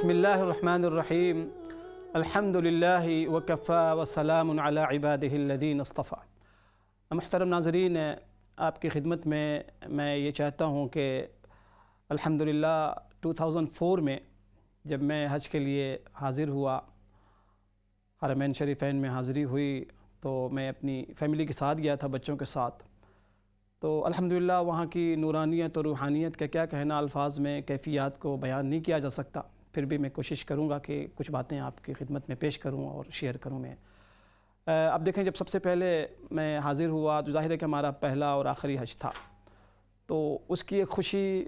بسم اللہ الرحمن الرحیم الحمد للہ وکفیٰ وسلام علی عبادہ الذین اصطفیٰ۔ محترم ناظرین، آپ کی خدمت میں یہ چاہتا ہوں کہ الحمدللہ 2004 میں جب میں حج کے لیے حاضر ہوا، حرمین شریفین میں حاضری ہوئی، تو میں اپنی فیملی کے ساتھ گیا تھا، بچوں کے ساتھ۔ تو الحمدللہ وہاں کی نورانیت اور روحانیت کا کیا کہنا، الفاظ میں کیفیات کو بیان نہیں کیا جا سکتا، پھر بھی میں کوشش کروں گا کہ کچھ باتیں آپ کی خدمت میں پیش کروں اور شیئر کروں میں۔ اب دیکھیں، جب سب سے پہلے میں حاضر ہوا تو ظاہر ہے کہ ہمارا پہلا اور آخری حج تھا، تو اس کی ایک خوشی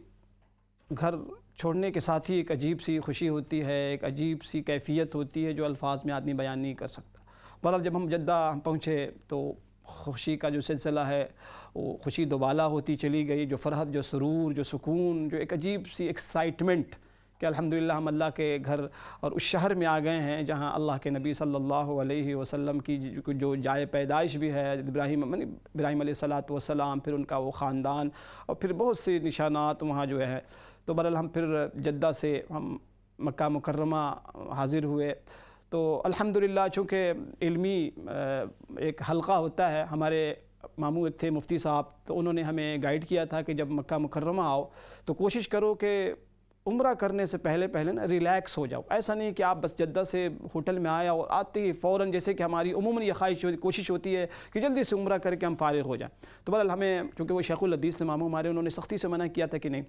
گھر چھوڑنے کے ساتھ ہی ایک عجیب سی خوشی ہوتی ہے، ایک عجیب سی کیفیت ہوتی ہے جو الفاظ میں آدمی بیان نہیں کر سکتا۔ بہرحال جب ہم جدہ پہنچے تو خوشی کا جو سلسلہ ہے وہ خوشی دوبالا ہوتی چلی گئی، جو فرحت، جو سرور، جو سکون، جو ایک عجیب سی ایکسائٹمنٹ کہ الحمدللہ ہم اللہ کے گھر اور اس شہر میں آ گئے ہیں جہاں اللہ کے نبی صلی اللہ علیہ وسلم کی جو جائے پیدائش بھی ہے، ابراہیم علیہ السلام، پھر ان کا وہ خاندان اور پھر بہت سے نشانات وہاں جو ہے۔ تو بہرحال ہم پھر جدہ سے ہم مکہ مکرمہ حاضر ہوئے۔ تو الحمدللہ چونکہ علمی ایک حلقہ ہوتا ہے، ہمارے ماموں ایک تھے مفتی صاحب، تو انہوں نے ہمیں گائیڈ کیا تھا کہ جب مکہ مکرمہ آؤ تو کوشش کرو کہ عمرہ کرنے سے پہلے نا ریلیکس ہو جاؤ۔ ایسا نہیں کہ آپ بس جدہ سے ہوٹل میں آیا اور آتے ہی فوراً، جیسے کہ ہماری عموماً یہ کوشش ہوتی ہے کہ جلدی سے عمرہ کر کے ہم فارغ ہو جائیں۔ تو بہرحال ہمیں، چونکہ وہ شیخ الحدیث نے ماموں ہمارے، انہوں نے سختی سے منع کیا تھا کہ نہیں،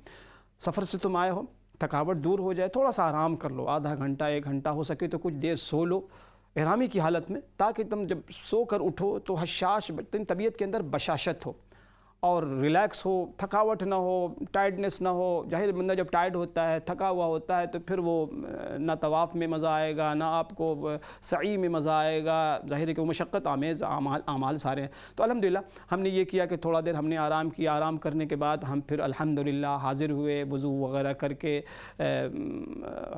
سفر سے تم آئے ہو، تھکاوٹ دور ہو جائے، تھوڑا سا آرام کر لو، آدھا گھنٹہ 1 گھنٹہ ہو سکے تو کچھ دیر سو لو احرامی کی حالت میں، تاکہ تم جب سو کر اٹھو تو حشاش طبیعت کے اندر بشاشت ہو اور ریلیکس ہو، تھکاوٹ نہ ہو، ٹائرڈنس نہ ہو۔ ظاہر بندہ جب ٹائرڈ ہوتا ہے، تھکا ہوا ہوتا ہے، تو پھر وہ نہ طواف میں مزہ آئے گا، نہ آپ کو سعی میں مزہ آئے گا، ظاہر ہے کہ وہ مشقت آمیز اعمال سارے ہیں۔ تو الحمدللہ ہم نے یہ کیا کہ تھوڑا دیر ہم نے آرام کیا، آرام کرنے کے بعد ہم پھر الحمدللہ حاضر ہوئے وضو وغیرہ کر کے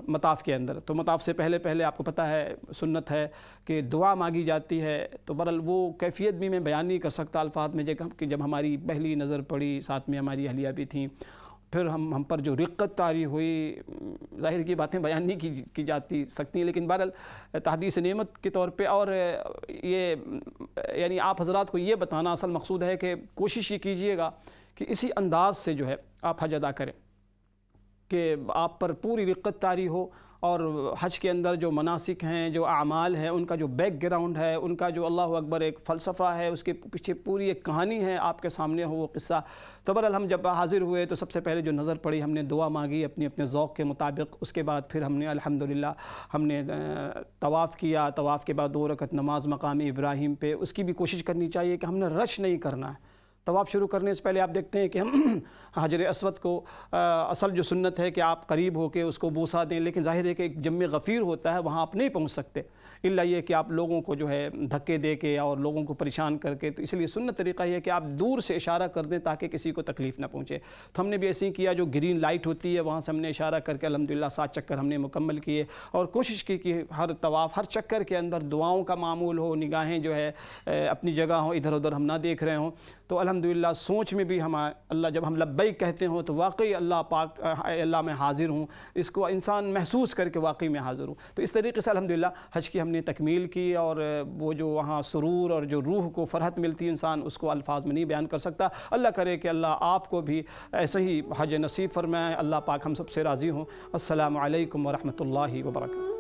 مطاف کے اندر۔ تو مطاف سے پہلے آپ کو پتہ ہے سنت ہے کہ دعا مانگی جاتی ہے، تو بہرحال وہ کیفیت بھی میں بیان نہیں کر سکتا الفاظ میں، کہ جب ہماری پہلی نظر پڑی، ساتھ میں ہماری اہلیہ بھی تھیں، پھر ہم پر جو رقت طاری ہوئی، ظاہر کی باتیں بیان نہیں کی جاتی سکتی، لیکن بہرحال تحدیث نعمت کے طور پہ، اور یہ یعنی آپ حضرات کو یہ بتانا اصل مقصود ہے کہ کوشش یہ کیجئے گا کہ اسی انداز سے جو ہے آپ حج ادا کریں کہ آپ پر پوری رقت طاری ہو، اور حج کے اندر جو مناسک ہیں، جو اعمال ہیں، ان کا جو بیک گراؤنڈ ہے، ان کا جو اللہ اکبر ایک فلسفہ ہے، اس کے پیچھے پوری ایک کہانی ہے، آپ کے سامنے ہو وہ قصہ۔ تو بہرحال ہم جب حاضر ہوئے تو سب سے پہلے جو نظر پڑی، ہم نے دعا مانگی اپنے ذوق کے مطابق۔ اس کے بعد پھر ہم نے الحمدللہ ہم نے طواف کیا، طواف کے بعد 2 رکعت نماز مقام ابراہیم پہ، اس کی بھی کوشش کرنی چاہیے کہ ہم نے رش نہیں کرنا ہے۔ طواف شروع کرنے سے پہلے آپ دیکھتے ہیں کہ ہم حجر اسود کو، اصل جو سنت ہے کہ آپ قریب ہو کے اس کو بوسہ دیں، لیکن ظاہر ہے کہ ایک جم غفیر ہوتا ہے، وہاں آپ نہیں پہنچ سکتے الا یہ کہ آپ لوگوں کو جو ہے دھکے دے کے اور لوگوں کو پریشان کر کے۔ تو اس لیے سنت طریقہ یہ ہے کہ آپ دور سے اشارہ کر دیں تاکہ کسی کو تکلیف نہ پہنچے۔ تو ہم نے بھی ایسے ہی کیا، جو گرین لائٹ ہوتی ہے وہاں سے ہم نے اشارہ کر کے الحمدللہ 7 چکر ہم نے مکمل کیے، اور کوشش کی کہ ہر طواف، ہر چکر کے اندر دعاؤں کا معمول ہو، نگاہیں جو ہے اپنی جگہ ہوں، ادھر ادھر ہم نہ دیکھ رہے ہوں۔ تو الحمدللہ سوچ میں بھی اللہ، جب ہم لبیک کہتے ہوں تو واقعی اللہ پاک، اللہ میں حاضر ہوں، اس کو انسان محسوس کر کے واقعی میں حاضر ہوں۔ تو اس طریقے سے الحمدللہ حج کی ہم نے تکمیل کی، اور وہ جو وہاں سرور اور جو روح کو فرحت ملتی ہے، انسان اس کو الفاظ میں نہیں بیان کر سکتا۔ اللہ کرے کہ اللہ آپ کو بھی ایسے ہی حج نصیب فرمائے، اللہ پاک ہم سب سے راضی ہوں۔ السلام علیکم ورحمۃ اللہ وبرکاتہ۔